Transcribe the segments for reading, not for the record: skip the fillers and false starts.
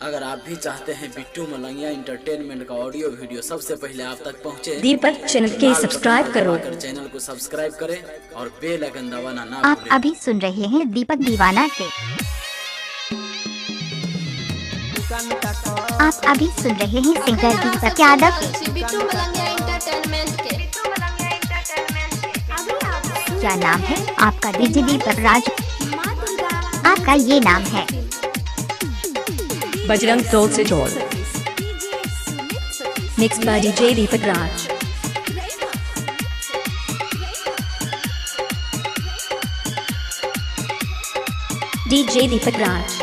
अगर आप भी चाहते हैं बिट्टू मलंगिया इंटरटेनमेंट का ऑडियो वीडियो सबसे पहले आप तक पहुंचे, दीपक चैनल के सब्सक्राइब करो। चैनल को सब्सक्राइब करें और बेल आइकन दबाना ना आप भूलें। अभी सुन रहे हैं दीपक दीवाना के। आप अभी सुन रहे हैं सिंगर दीपक यादव के। बिट्टू मलंगिया इंटरटेनमेंट के। क्या नाम है आपका? डीजे दीपक राज। आपका ये नाम है। बजरंग दौल से जोड़। Mix by DJ Deepak Raj. DJ Deepak Raj.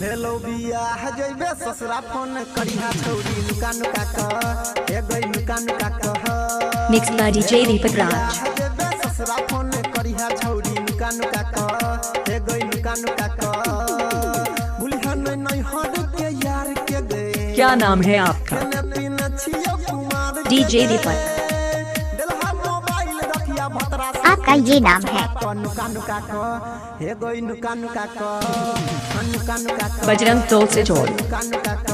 भेलो बियाह जइबे ससुरा फोन करिहा छौरी नुका नुका क हे गई नुका नुका क मिक्स बाय डीजे दीपक राज। जइबे ससुरा फोन करिहा छौरी नुका नुका क हे गई नुका नुका क बुलहन नहीं हर के यार के गए। क्या नाम है आपका? डीजे दीपक। दिलहा मोबाइल रखिया भतरा आपका ये नाम है। नुका नुका क हे गई नुका नुका क नुका नुका क बजरंग दौल से जोड़। नुका नुका क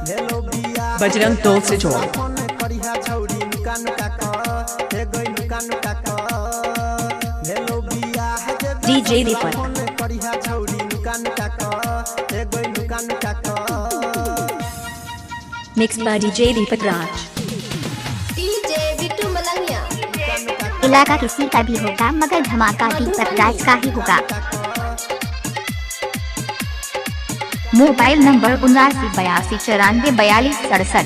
भेलो बियाह बजरंग दौल से जोड़। फोन करिहा छौरी नुका नुका क हे गई नुका नुका क भेलो बियाह डीजे दीपक। फोन करिहा छौरी नुका नुका क हे गई नुका नुका क mix by DJ Deepak Raj. DJ Bittu Malangiya. इलाका किसी का भी होगा मगर धमाका दीपक राज का ही होगा। Mobile number 7982944267।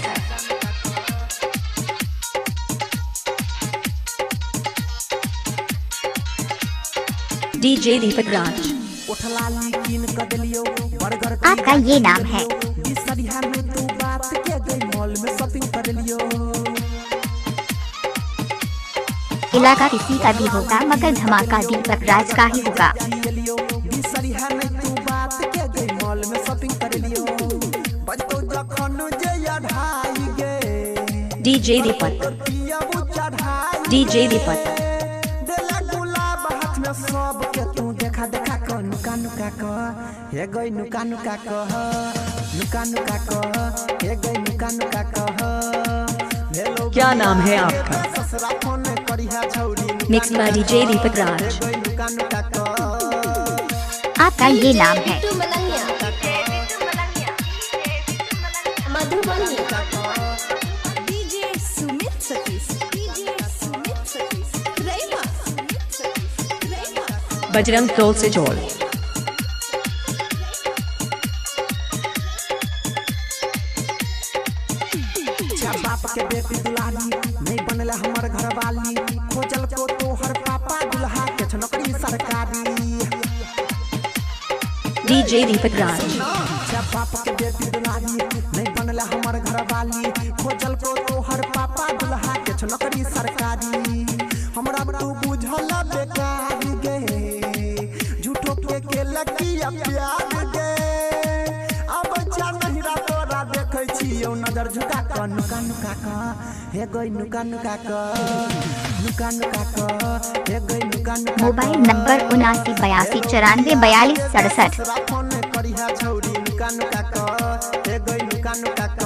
डीजे दीपक राज। उठलाली कीन क देलियो बर्गर आपका ये नाम है। बिसरिया में तू बात के गई मॉल में शॉपिंग कर लियो। इलाका किसी का भी होगा मगर धमाका दीपक राज का ही होगा। लियो बिसरिया में तू बात के गई मॉल में शॉपिंग कर लियो। बजतो जखन जे अढ़ाई गे डीजे दीपक। पिया वो चढ़ाई डीजे दीपक। देला गुलाब हाथ में सब के तू देखा देखा क नुका नुका क हे गई नुका नुका क नुका नुका क हे गई नुका नुका क हेलो क्या नाम है आपका? ससुरा फोन करिहा छौरी मिक्स बाय डीजे दीपक राज। गई नुका नुका क आपका ये नाम है। बिट्टू मलंगिया। मधुबनी। डीजे सुमित सतीश। डीजे सुमित सतीश। रैमा। बजरंग दौल से जोड़। बाप के बेटी दुलारी नहीं बनले हमर घर वाली खोजल को तोहर पापा दुल्हा के नौकरी सरकारी। डीजे दीपक राज। बाप के बेटी दुलारी नहीं बनले हमर घर वाली खोजल को तोहर पापा दुल्हा के नौकरी सरकारी। हमरा तू बुझल बेकार गे झूठो के लकिया प्यार गे अब जा नहीं रा तोरा देखै छियौ नजर झुका क नुका नुका क हे गई नुका नुका क नुका नुका क हे गई नुका नुका। Mobile number 7982944267। ससुरा फोन करिहा छौरी नुका नुका क हे गई नुका नुका क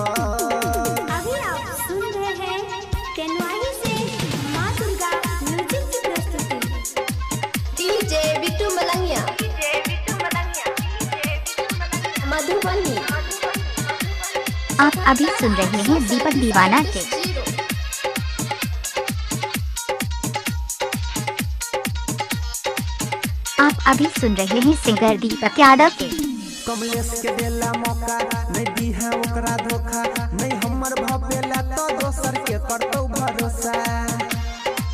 अभी आप सुन रहे हैं तेनवाली से माँ दुर्गा म्यूजिक की प्रस्तुति। डीजे बिट्टू मलंगिया। मधुबनी। आप अभी सुन रहे हैं दीपक दीवाना के। आप अभी सुन रहे हैं सिंगर दीपक यादव के। कमलेश के देला मौका नहीं दी है ओकरा धोखा नहीं हमर भपेला तो दोसर के करतौ भरोसा।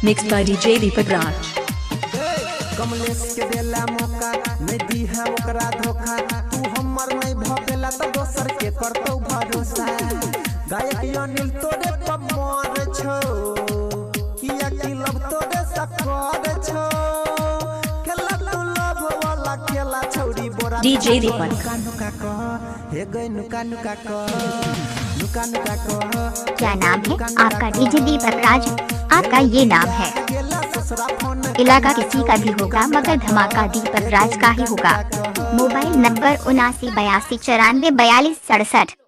मिक्स बाय डीजे दीपक राज। कमलेश के देला मौका नहीं दी है ओकरा धोखा तू हमर नहीं भपेला तो दोसर के करतौ भरोसा। गायक अनिल तोरे पमर छो किया कि लब तोरे सकर छो खेला तू लब वाला खेला छौरी बोरा। डीजे दीपक। नुका नुका क हे गई नुका नुका क नुका नुका क क्या नाम है आपका? डीजे दीपक राज। आपका ये नाम है। दूसरा फोन इलाका किसी का भी होगा मगर धमाका दीपक राज का ही होगा। Mobile number 79 82 94 42 67।